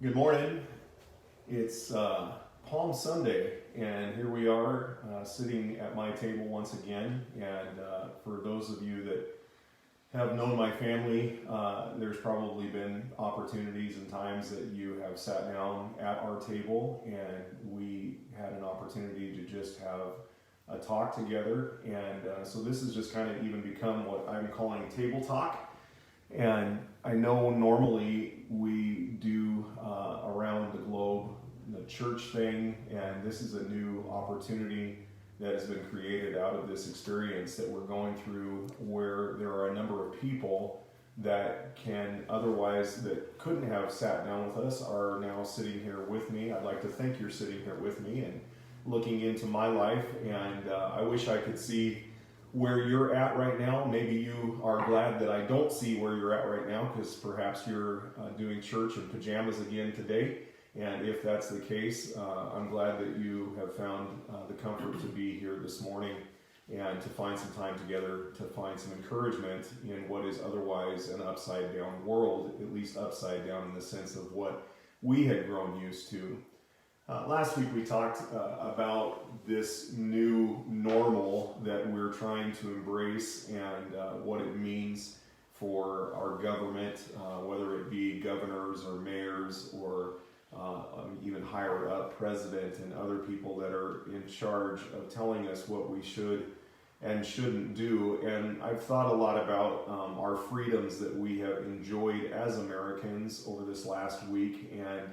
Good morning. It's Palm Sunday, and here we are sitting at my table once again. And for those of you that have known my family, there's probably been opportunities and times that you have sat down at our table, and we had an opportunity to just have a talk together. And so this has just kind of even become what I'm calling table talk. And I know normally we do around the globe the church thing, and this is a new opportunity that has been created out of this experience that we're going through, where there are a number of people that can otherwise, that couldn't have sat down with us, are now sitting here with me. I'd like to think you're sitting here with me and looking into my life, and I wish I could see where you're at right now. Maybe you are glad that I don't see where you're at right now, because perhaps you're doing church in pajamas again today. And if that's the case, I'm glad that you have found the comfort to be here this morning and to find some time together to find some encouragement in what is otherwise an upside down world, at least upside down in the sense of what we had grown used to. Last week we talked about this new normal that we're trying to embrace, and what it means for our government, whether it be governors or mayors or even higher up, president and other people that are in charge of telling us what we should and shouldn't do. And I've thought a lot about our freedoms that we have enjoyed as Americans over this last week. And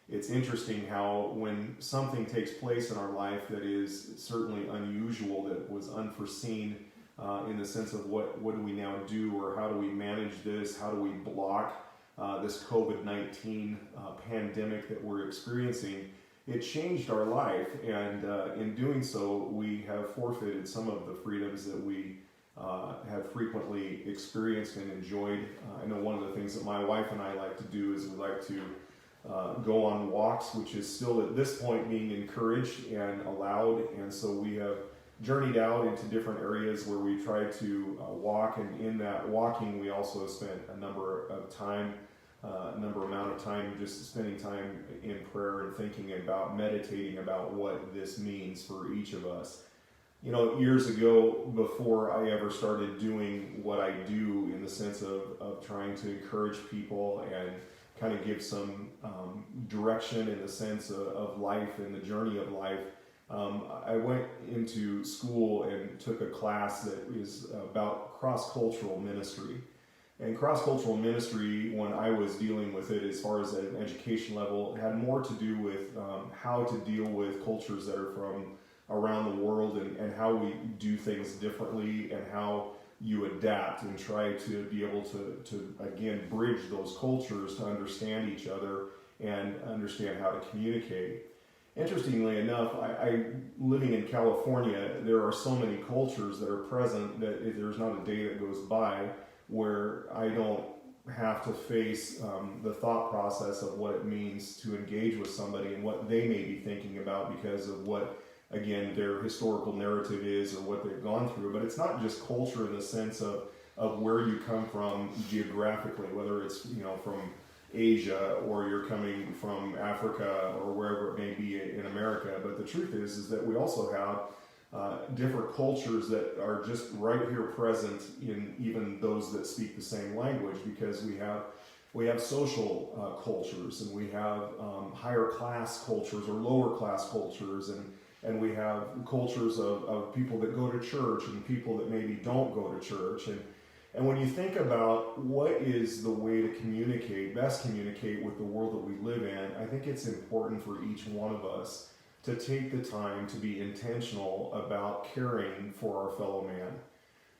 it's interesting how when something takes place in our life that is certainly unusual, that was unforeseen, in the sense of what do we now do, or how do we manage this, how do we block this COVID-19 pandemic that we're experiencing, it changed our life, and in doing so we have forfeited some of the freedoms that we have frequently experienced and enjoyed. I know one of the things that my wife and I like to do is we like to go on walks, which is still at this point being encouraged and allowed, and so we have journeyed out into different areas where we try to walk, and in that walking we also spent a number amount of time just spending time in prayer and thinking about, meditating about what this means for each of us. You know, years ago, before I ever started doing what I do in the sense of trying to encourage people and kind of give some direction in the sense of life and the journey of life, I went into school and took a class that is about cross-cultural ministry. And cross-cultural ministry, when I was dealing with it as far as an education level, had more to do with how to deal with cultures that are from around the world, and how we do things differently, and how you adapt and try to be able to again bridge those cultures to understand each other and understand how to communicate. Interestingly enough, I living in California, there are so many cultures that are present that there's not a day that goes by where I don't have to face the thought process of what it means to engage with somebody and what they may be thinking about because of what, again, their historical narrative is or what they've gone through. But it's not just culture in the sense of where you come from geographically, whether it's, you know, from Asia or you're coming from Africa or wherever it may be in America. But the truth is that we also have different cultures that are just right here present in even those that speak the same language, because we have social cultures, and we have higher class cultures or lower class cultures, and we have cultures of people that go to church and people that maybe don't go to church. And when you think about what is the way to best communicate with the world that we live in, I think it's important for each one of us to take the time to be intentional about caring for our fellow man.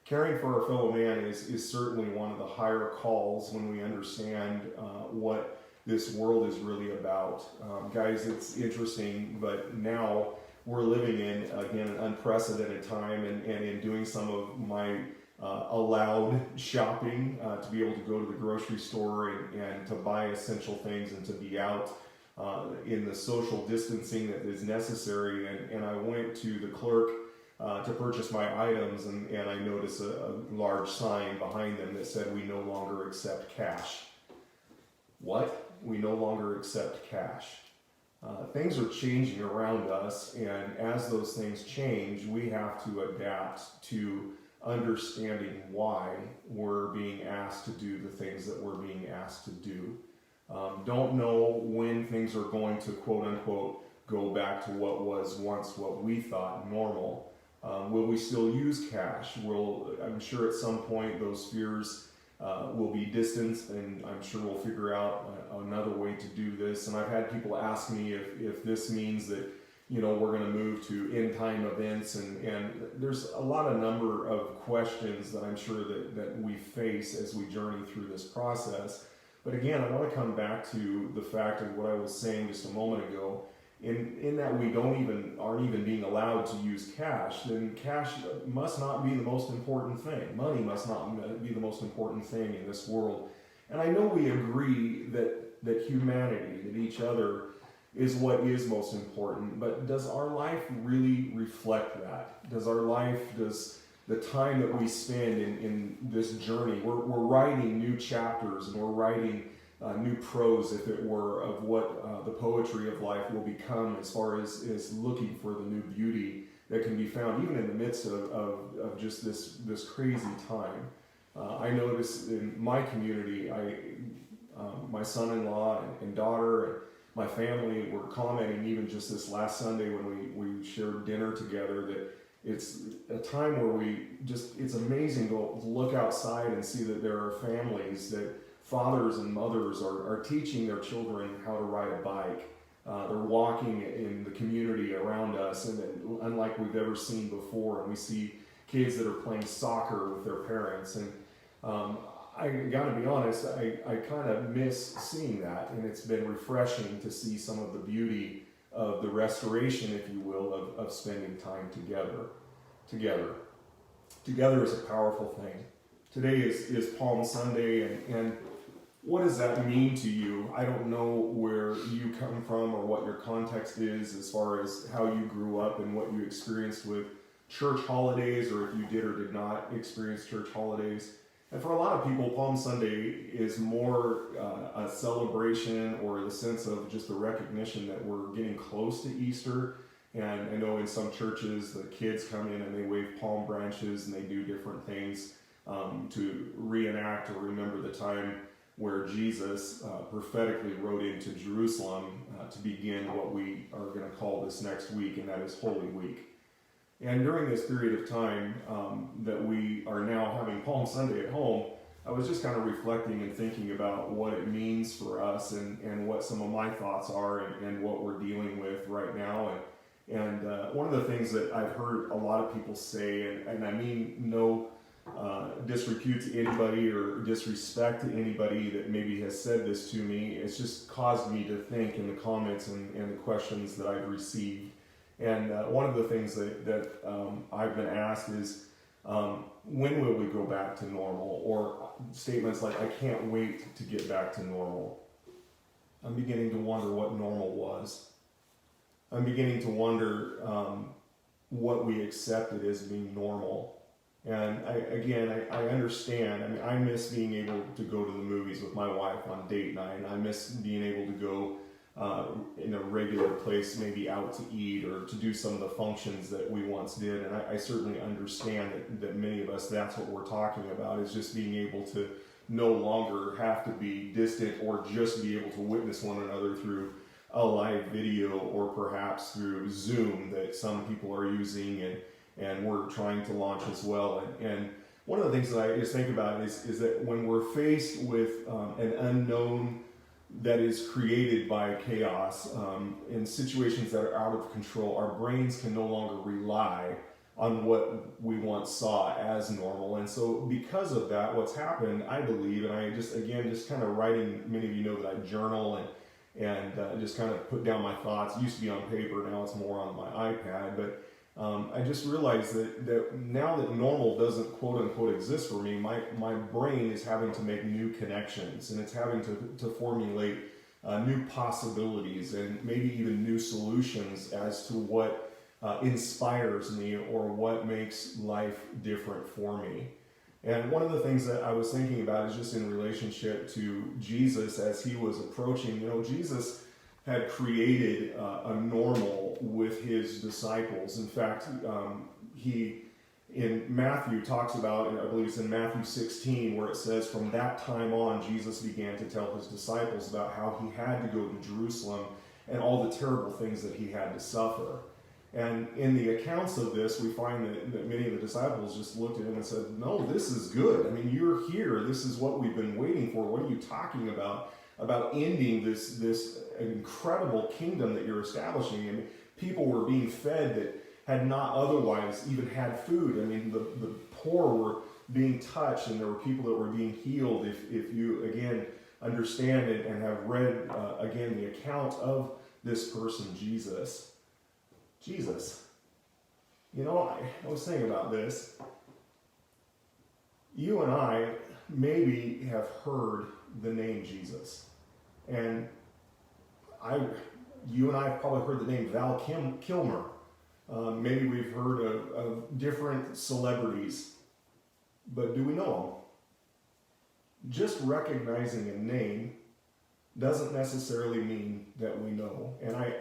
Caring for our fellow man is certainly one of the higher calls when we understand what this world is really about. Guys, it's interesting, but now we're living in, again, an unprecedented time, and in doing some of my allowed shopping, to be able to go to the grocery store and to buy essential things and to be out in the social distancing that is necessary. And I went to the clerk to purchase my items, and I noticed a large sign behind them that said, "We no longer accept cash." What? We no longer accept cash. Things are changing around us, and as those things change, we have to adapt to understanding why we're being asked to do the things that we're being asked to do. Don't know when things are going to quote unquote go back to what was once what we thought normal. Will we still use cash? I'm sure at some point those fears will be distanced, and I'm sure we'll figure out another way to do this. And I've had people ask me if this means that, you know, we're going to move to end-time events, and there's a number of questions that I'm sure that we face as we journey through this process. But again, I want to come back to the fact of what I was saying just a moment ago. In that we aren't even being allowed to use cash, then cash must not be the most important thing. Money must not be the most important thing in this world. And I know we agree that humanity, that each other, is what is most important, but does our life really reflect that? Does the time that we spend in this journey, we're writing new chapters, and we're writing new prose, if it were, of what the poetry of life will become, as far as looking for the new beauty that can be found even in the midst of just this crazy time. I notice in my community, my son-in-law and daughter and my family were commenting even just this last Sunday when we shared dinner together, that it's a time where it's amazing to look outside and see that there are families, that fathers and mothers are teaching their children how to ride a bike. They're walking in the community around us, and unlike we've ever seen before. And we see kids that are playing soccer with their parents. And I gotta be honest, I kind of miss seeing that, and it's been refreshing to see some of the beauty of the restoration, if you will, of spending time together. Together is a powerful thing. Today is Palm Sunday, and what does that mean to you? I don't know where you come from or what your context is as far as how you grew up and what you experienced with church holidays, or if you did or did not experience church holidays. And for a lot of people, Palm Sunday is more a celebration, or the sense of just the recognition that we're getting close to Easter. And I know in some churches, the kids come in and they wave palm branches and they do different things to reenact or remember the time where Jesus prophetically rode into Jerusalem to begin what we are going to call this next week, and that is Holy Week. And during this period of time that we are now having Palm Sunday at home, I was just kind of reflecting and thinking about what it means for us, and what some of my thoughts are, and what we're dealing with right now. And one of the things that I've heard a lot of people say, and I mean no disrepute to anybody or disrespect to anybody that maybe has said this to me, it's just caused me to think in the comments and the questions that I've received. And one of the things that I've been asked is, when will we go back to normal? Or statements like, I can't wait to get back to normal. I'm beginning to wonder what normal was. I'm beginning to wonder what we accepted as being normal. And I understand. I mean, I miss being able to go to the movies with my wife on date night. I miss being able to go in a regular place, maybe out to eat or to do some of the functions that we once did. And I certainly understand that many of us, that's what we're talking about, is just being able to no longer have to be distant or just be able to witness one another through a live video, or perhaps through Zoom that some people are using and we're trying to launch as well. And one of the things that I just think about is that when we're faced with an unknown that is created by chaos, in situations that are out of control, our brains can no longer rely on what we once saw as normal. And so because of that, what's happened, I believe, and I just kind of writing, many of you know that I journal and just kind of put down my thoughts. It used to be on paper, now it's more on my iPad, but I just realized that now that normal doesn't quote unquote exist for me, my brain is having to make new connections, and it's having to formulate new possibilities and maybe even new solutions as to what inspires me or what makes life different for me. And one of the things that I was thinking about is just in relationship to Jesus as he was approaching. Jesus had created a normal with his disciples. In fact, he in Matthew talks about, and I believe it's in Matthew 16, where it says, from that time on, Jesus began to tell his disciples about how he had to go to Jerusalem and all the terrible things that he had to suffer. And in the accounts of this, we find that many of the disciples just looked at him and said, no, this is good. I mean, you're here. This is what we've been waiting for. What are you talking about? About ending this incredible kingdom that you're establishing. And people were being fed that had not otherwise even had food. I mean, the poor were being touched, and there were people that were being healed. If you, again, understand it and have read, again, the account of this person, Jesus. I was thinking about this. You and I maybe have heard the name Jesus. And you and I have probably heard the name Val Kilmer. Maybe we've heard of different celebrities. But do we know them? Just recognizing a name doesn't necessarily mean that we know. And I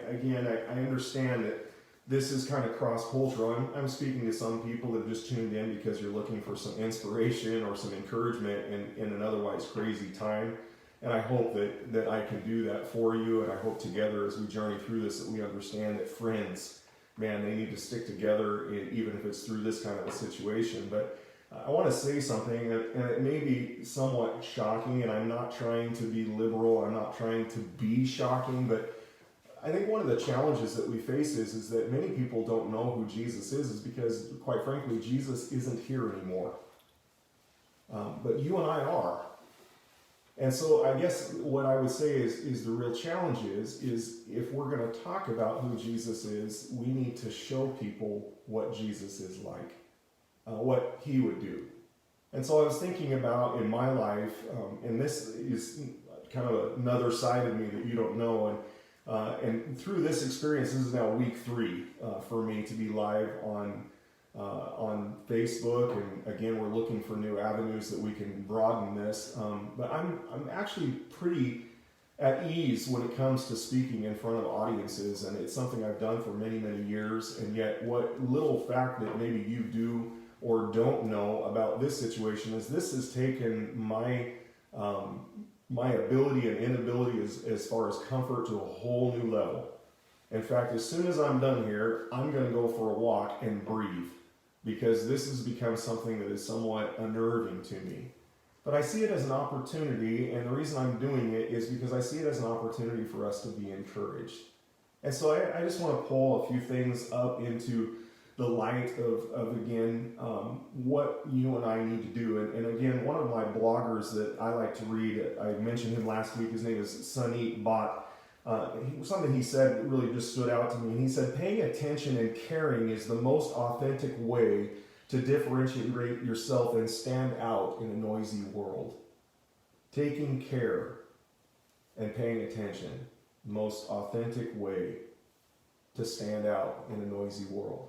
understand that this is kind of cross-cultural. I'm speaking to some people that have just tuned in because you're looking for some inspiration or some encouragement in an otherwise crazy time. And I hope that I can do that for you. And I hope together as we journey through this that we understand that friends, man, they need to stick together even if it's through this kind of a situation. But I want to say something, and it may be somewhat shocking, and I'm not trying to be liberal. I'm not trying to be shocking, but I think one of the challenges that we face is that many people don't know who Jesus is because, quite frankly, Jesus isn't here anymore. But you and I are. And so I guess what I would say is the real challenge is if we're going to talk about who Jesus is, we need to show people what Jesus is like, what he would do. And so I was thinking about in my life, and this is kind of another side of me that you don't know, and through this experience, this is now week 3 for me to be live on Facebook, and again, we're looking for new avenues that we can broaden this. But I'm actually pretty at ease when it comes to speaking in front of audiences, and it's something I've done for many, many years. And yet, what little fact that maybe you do or don't know about this situation is this has taken my ability and inability as far as comfort to a whole new level. In fact, as soon as I'm done here, I'm going to go for a walk and breathe, because this has become something that is somewhat unnerving to me. But I see it as an opportunity, and the reason I'm doing it is because I see it as an opportunity for us to be encouraged. And so I just want to pull a few things up into the light of again, what you and I need to do. And again, one of my bloggers that I like to read, I mentioned him last week, his name is Sunny Bhatt. Something he said really just stood out to me. And he said, paying attention and caring is the most authentic way to differentiate yourself and stand out in a noisy world. Taking care and paying attention, the most authentic way to stand out in a noisy world.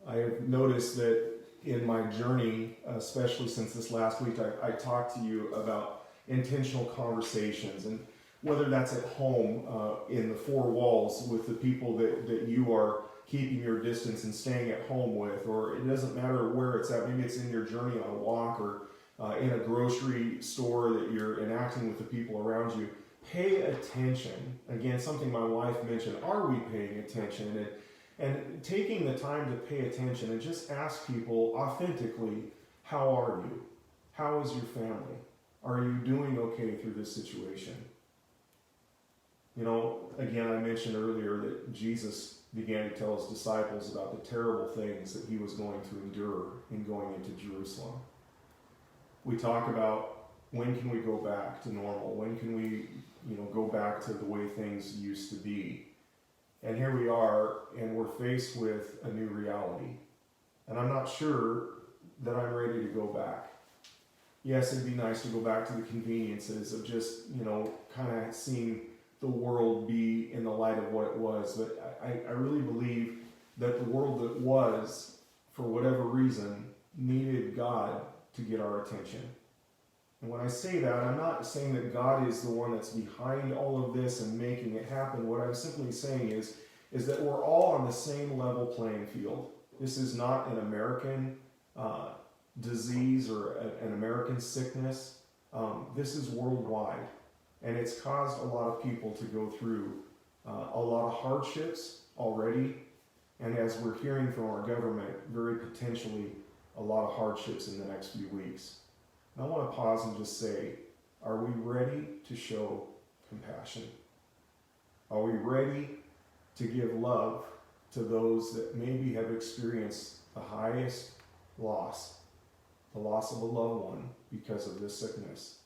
I have noticed that in my journey, especially since this last week, I talked to you about intentional conversations, and whether that's at home in the 4 walls with the people that you are keeping your distance and staying at home with, or it doesn't matter where it's at. Maybe it's in your journey on a walk or in a grocery store that you're enacting with the people around you. Pay attention. Again, something my wife mentioned, are we paying attention? And taking the time to pay attention and just ask people authentically, how are you? How is your family? Are you doing okay through this situation? Again, I mentioned earlier that Jesus began to tell his disciples about the terrible things that he was going to endure in going into Jerusalem. We talk about when can we go back to normal? When can we, go back to the way things used to be? And here we are, and we're faced with a new reality. And I'm not sure that I'm ready to go back. Yes, it'd be nice to go back to the conveniences of just, kind of seeing the world be in the light of what it was. But I really believe that the world that was, for whatever reason, needed God to get our attention. And when I say that, I'm not saying that God is the one that's behind all of this and making it happen. What I'm simply saying is that we're all on the same level playing field. This is not an American disease or an American sickness. This is worldwide. And it's caused a lot of people to go through a lot of hardships already. And as we're hearing from our government, very potentially a lot of hardships in the next few weeks. And I want to pause and just say, are we ready to show compassion? Are we ready to give love to those that maybe have experienced the highest loss, the loss of a loved one because of this sickness?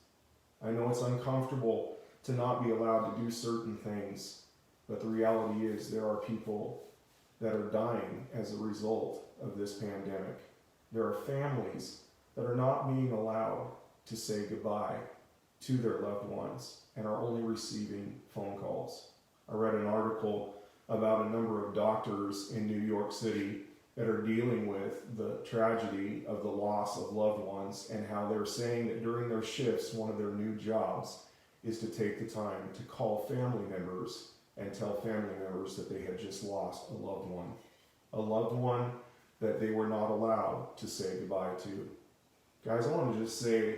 I know it's uncomfortable to not be allowed to do certain things, but the reality is there are people that are dying as a result of this pandemic. There are families that are not being allowed to say goodbye to their loved ones and are only receiving phone calls. I read an article about a number of doctors in New York City that are dealing with the tragedy of the loss of loved ones, and how they're saying that during their shifts, one of their new jobs is to take the time to call family members and tell family members that they had just lost a loved one that they were not allowed to say goodbye to. Guys, I want to just say,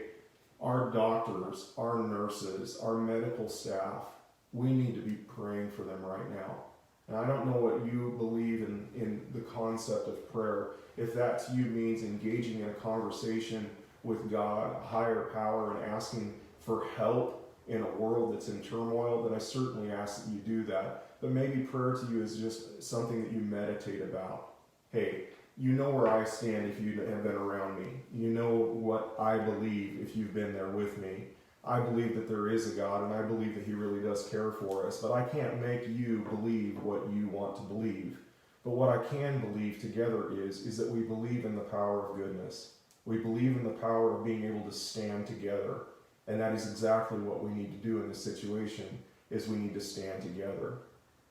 our doctors, our nurses, our medical staff, we need to be praying for them right now. And I don't know what you believe in the concept of prayer. If that to you means engaging in a conversation with God, a higher power, and asking for help in a world that's in turmoil, then I certainly ask that you do that. But maybe prayer to you is just something that you meditate about. Hey, you know where I stand if you have been around me. You know what I believe if you've been there with me. I believe that there is a God, and I believe that He really does care for us. But I can't make you believe what you want to believe. But what I can believe together is that we believe in the power of goodness. We believe in the power of being able to stand together. And that is exactly what we need to do in this situation, is we need to stand together.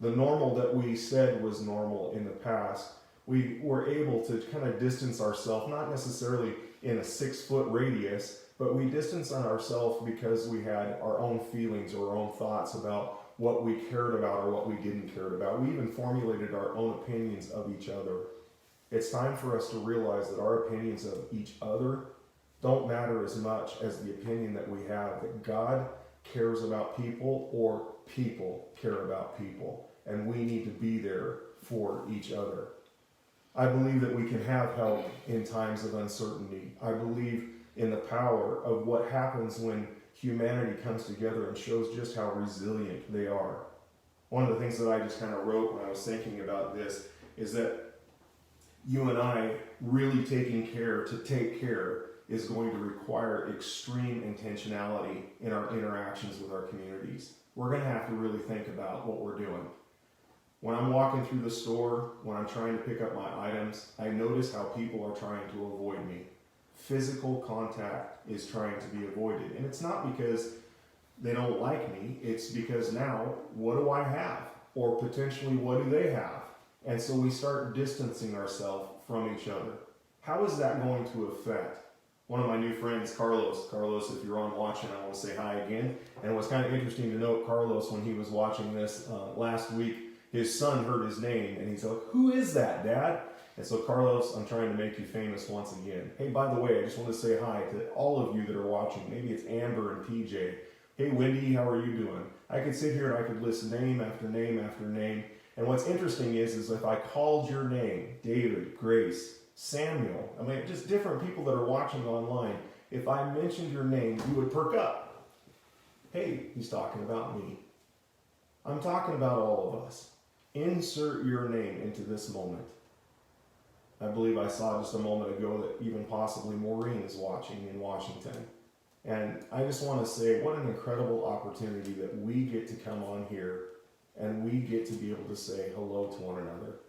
The normal that we said was normal in the past, we were able to kind of distance ourselves, not necessarily in a 6-foot radius, but we distanced ourselves because we had our own feelings or our own thoughts about what we cared about or what we didn't care about. We even formulated our own opinions of each other. It's time for us to realize that our opinions of each other don't matter as much as the opinion that we have that God cares about people, or people care about people, and we need to be there for each other. I believe that we can have help in times of uncertainty. I believe in the power of what happens when humanity comes together and shows just how resilient they are. One of the things that I just kind of wrote when I was thinking about this is that you and I really taking care to take care is going to require extreme intentionality in our interactions with our communities. We're going to have to really think about what we're doing. When I'm walking through the store, when I'm trying to pick up my items, I notice how people are trying to avoid me. Physical contact is trying to be avoided. And it's not because they don't like me, it's because now, what do I have? Or potentially, what do they have? And so we start distancing ourselves from each other. How is that going to affect one of my new friends, Carlos? Carlos, if you're on watching, I want to say hi again. And it was kind of interesting to note, Carlos, when he was watching this last week, his son heard his name, and he's like, "Who is that, Dad?" And so, Carlos, I'm trying to make you famous once again. Hey, by the way, I just want to say hi to all of you that are watching. Maybe it's Amber and PJ. Hey, Wendy, how are you doing? I could sit here and I could list name after name after name. And what's interesting is if I called your name, David, Grace, Samuel, I mean, just different people that are watching online, if I mentioned your name, you would perk up. Hey, he's talking about me. I'm talking about all of us. Insert your name into this moment. I believe I saw just a moment ago that even possibly Maureen is watching in Washington. And I just want to say, what an incredible opportunity that we get to come on here and we get to be able to say hello to one another.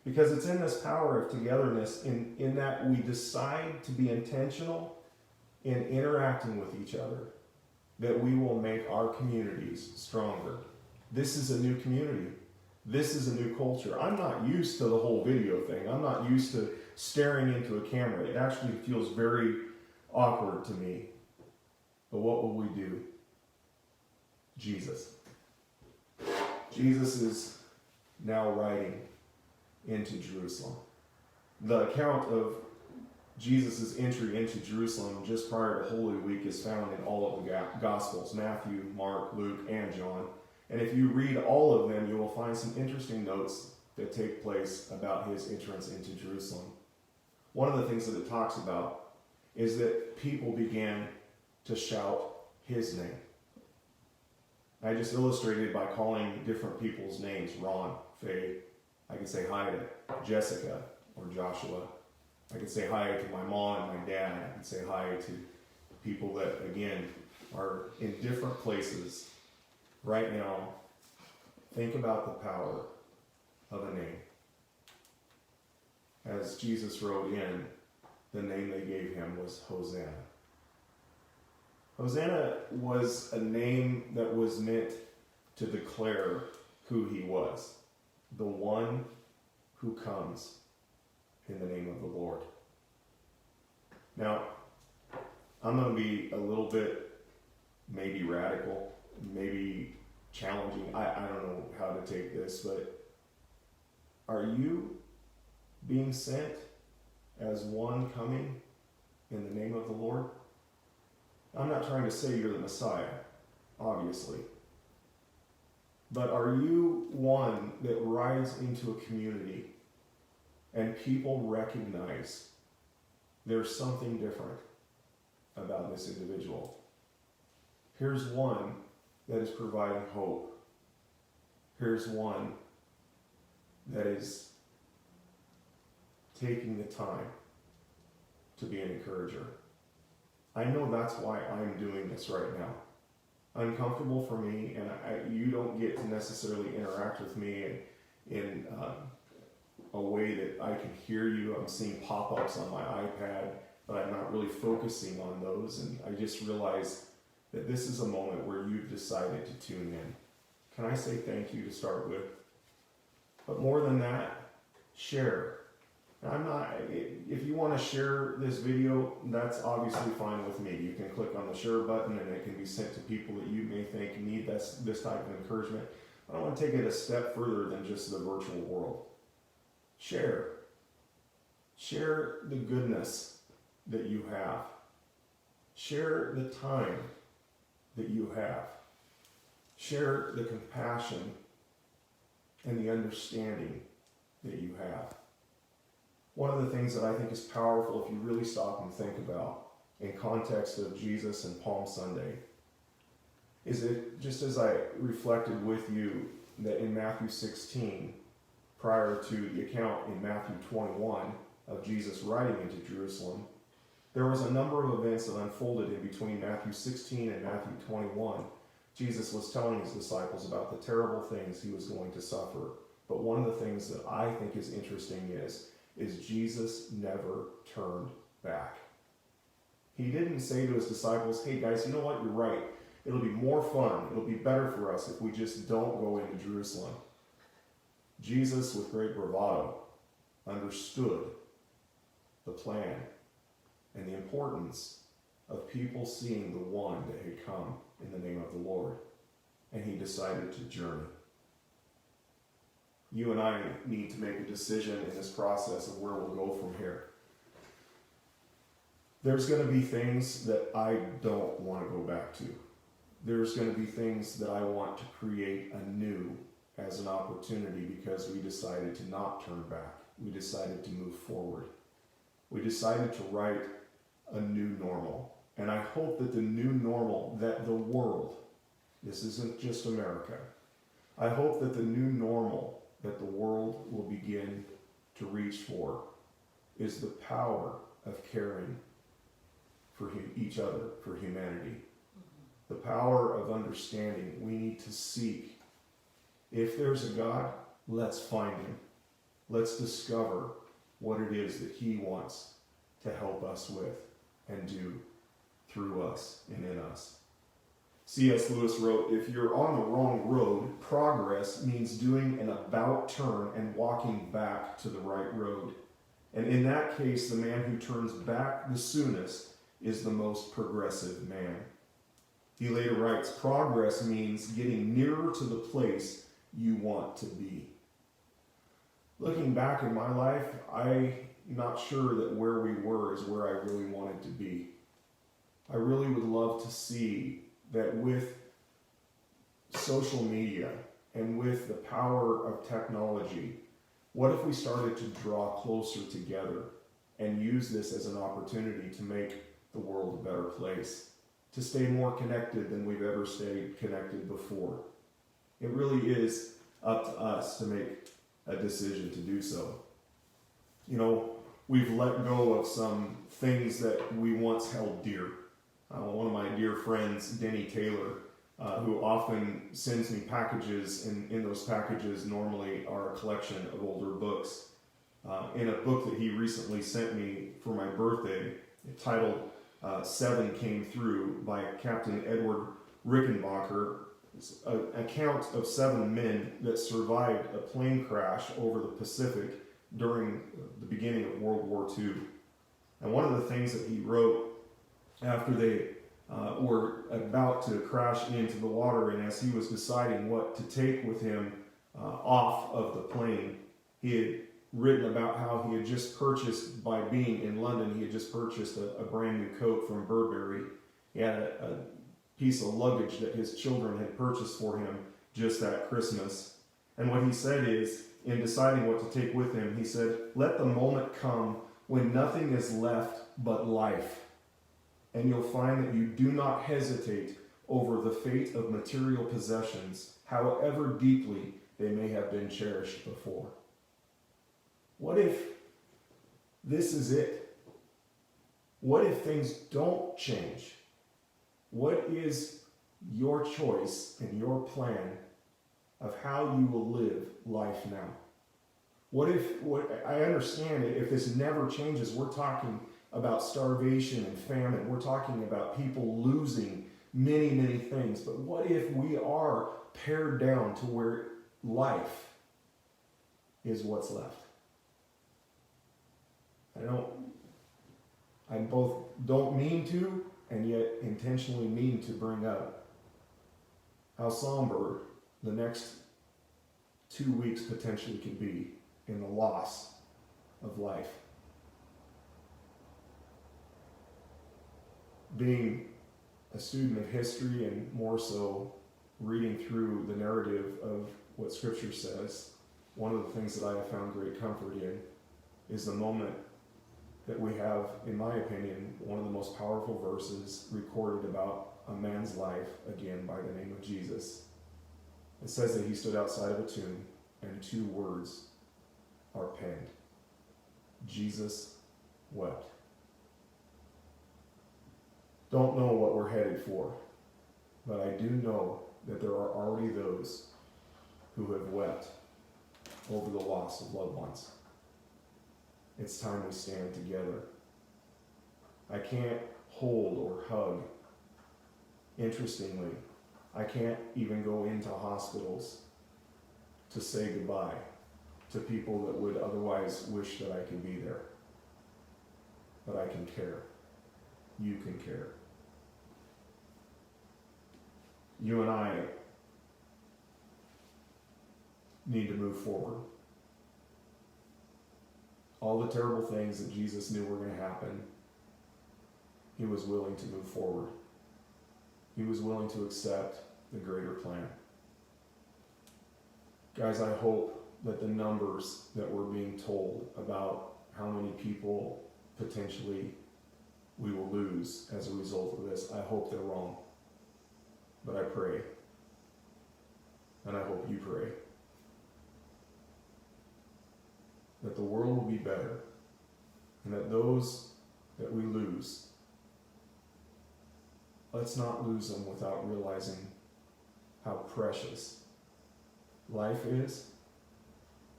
Because it's in this power of togetherness, in that we decide to be intentional in interacting with each other, that we will make our communities stronger. This is a new community. This is a new culture. I'm not used to the whole video thing. I'm not used to staring into a camera. It actually feels very awkward to me. But what will we do? Jesus. Jesus is now riding into Jerusalem. The account of Jesus' entry into Jerusalem just prior to Holy Week is found in all of the Gospels, Matthew, Mark, Luke, and John. And if you read all of them, you will find some interesting notes that take place about his entrance into Jerusalem. One of the things that it talks about is that people began to shout his name. I just illustrated by calling different people's names. Ron, Faye. I can say hi to Jessica or Joshua. I can say hi to my mom and my dad. I can say hi to people that, again, are in different places right now. Think about the power of a name. As Jesus rode in, the name they gave him was Hosanna. Hosanna was a name that was meant to declare who he was, the one who comes in the name of the Lord. Now, I'm going to be a little bit maybe radical, maybe challenging. I don't know how to take this, but are you being sent as one coming in the name of the Lord? I'm not trying to say you're the Messiah, obviously. But are you one that rides into a community and people recognize there's something different about this individual? Here's one that is providing hope. Here's one that is taking the time to be an encourager. I know that's why I'm doing this right now. Uncomfortable for me, and you don't get to necessarily interact with me in a way that I can hear you. I'm seeing pop-ups on my iPad, but I'm not really focusing on those, and I just realized that this is a moment where you've decided to tune in. Can I say thank you to start with? But more than that, share. If you want to share this video, that's obviously fine with me. You can click on the share button and it can be sent to people that you may think need this type of encouragement. But I want to take it a step further than just the virtual world. Share. Share the goodness that you have. Share the time that you have. Share the compassion and the understanding that you have. One of the things that I think is powerful, if you really stop and think about in context of Jesus and Palm Sunday, is that just as I reflected with you that in Matthew 16, prior to the account in Matthew 21 of Jesus riding into Jerusalem, there was a number of events that unfolded in between Matthew 16 and Matthew 21. Jesus was telling his disciples about the terrible things he was going to suffer. But one of the things that I think is interesting is Jesus never turned back. He didn't say to his disciples, hey guys, you know what, you're right. It'll be more fun, it'll be better for us if we just don't go into Jerusalem. Jesus, with great bravado, understood the plan and the importance of people seeing the one that had come in the name of the Lord. And he decided to journey. You and I need to make a decision in this process of where we'll go from here. There's going to be things that I don't want to go back to. There's going to be things that I want to create anew as an opportunity because we decided to not turn back. We decided to move forward. We decided to write a new normal. And I hope that the new normal, that the world, this isn't just America, I hope that the new normal that the world will begin to reach for is the power of caring for each other, for humanity. The power of understanding. We need to seek. If there's a God, let's find him. Let's discover what it is that he wants to help us with and do through us and in us. C.S. Lewis wrote, if you're on the wrong road, progress means doing an about turn and walking back to the right road. And in that case, the man who turns back the soonest is the most progressive man. He later writes, progress means getting nearer to the place you want to be. Looking back in my life, I'm not sure that where we were is where I really wanted to be. I really would love to see that with social media and with the power of technology, what if we started to draw closer together and use this as an opportunity to make the world a better place, to stay more connected than we've ever stayed connected before? It really is up to us to make a decision to do so. You know, we've let go of some things that we once held dear. One of my dear friends, Denny Taylor, who often sends me packages, and in those packages normally are a collection of older books. In a book that he recently sent me for my birthday, titled Seven Came Through by Captain Edward Rickenbacker, it's an account of 7 men that survived a plane crash over the Pacific during the beginning of World War II. And one of the things that he wrote after they were about to crash into the water, and as he was deciding what to take with him off of the plane, he had written about how he had just purchased, by being in London, he had just purchased a brand new coat from Burberry. He had a piece of luggage that his children had purchased for him just that Christmas. And what he said is, in deciding what to take with him, he said, "Let the moment come when nothing is left but life, and you'll find that you do not hesitate over the fate of material possessions, however deeply they may have been cherished before." What if this is it? What if things don't change? What is your choice and your plan of how you will live life now? I understand it, if this never changes, we're talking about starvation and famine. We're talking about people losing many, many things. But what if we are pared down to where life is what's left? I both don't mean to, and yet intentionally mean to bring up how somber the next 2 weeks potentially can be in the loss of life. Being a student of history, and more so reading through the narrative of what Scripture says, one of the things that I have found great comfort in is the moment that we have, in my opinion, one of the most powerful verses recorded about a man's life, again, by the name of Jesus. It says that he stood outside of a tomb, and 2 words are penned: Jesus wept. Don't know what we're headed for, but I do know that there are already those who have wept over the loss of loved ones. It's time we stand together. I can't hold or hug. Interestingly, I can't even go into hospitals to say goodbye to people that would otherwise wish that I could be there. But I can care. You can care. You and I need to move forward. All the terrible things that Jesus knew were going to happen, he was willing to move forward. He was willing to accept the greater plan. Guys, I hope that the numbers that we're being told about how many people potentially we will lose as a result of this, I hope they're wrong. But I pray, and I hope you pray, that the world will be better, and that those that we lose, let's not lose them without realizing how precious life is,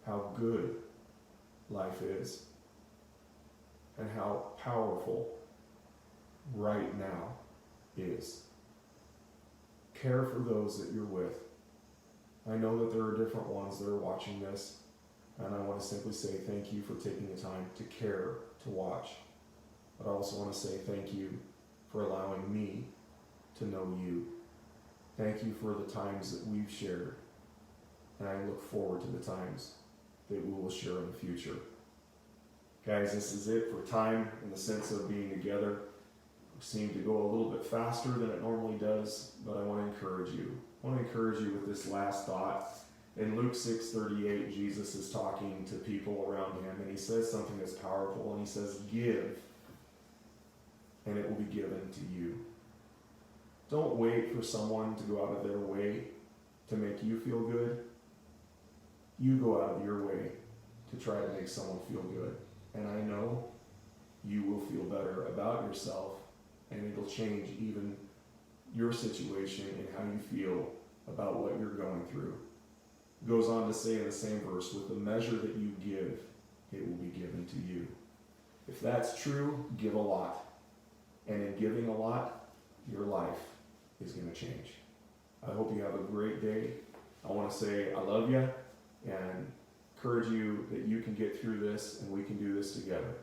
how good life is, and how powerful right now is. Care for those that you're with. I know that there are different ones that are watching this, and I want to simply say thank you for taking the time to care, to watch. But I also want to say thank you for allowing me to know you. Thank you for the times that we've shared, and I look forward to the times that we will share in the future. Guys, this is it for time in the sense of being together. We seem to go a little bit faster than it normally does, but I want to encourage you. I want to encourage you with this last thought. In Luke 6:38, Jesus is talking to people around him, and he says something that's powerful, and he says, "Give, and it will be given to you." Don't wait for someone to go out of their way to make you feel good. You go out of your way to try to make someone feel good. And I know you will feel better about yourself, and it'll change even your situation and how you feel about what you're going through. It goes on to say in the same verse, with the measure that you give, it will be given to you. If that's true, give a lot. And in giving a lot, your life is going to change. I hope you have a great day. I want to say I love you and encourage you that you can get through this and we can do this together.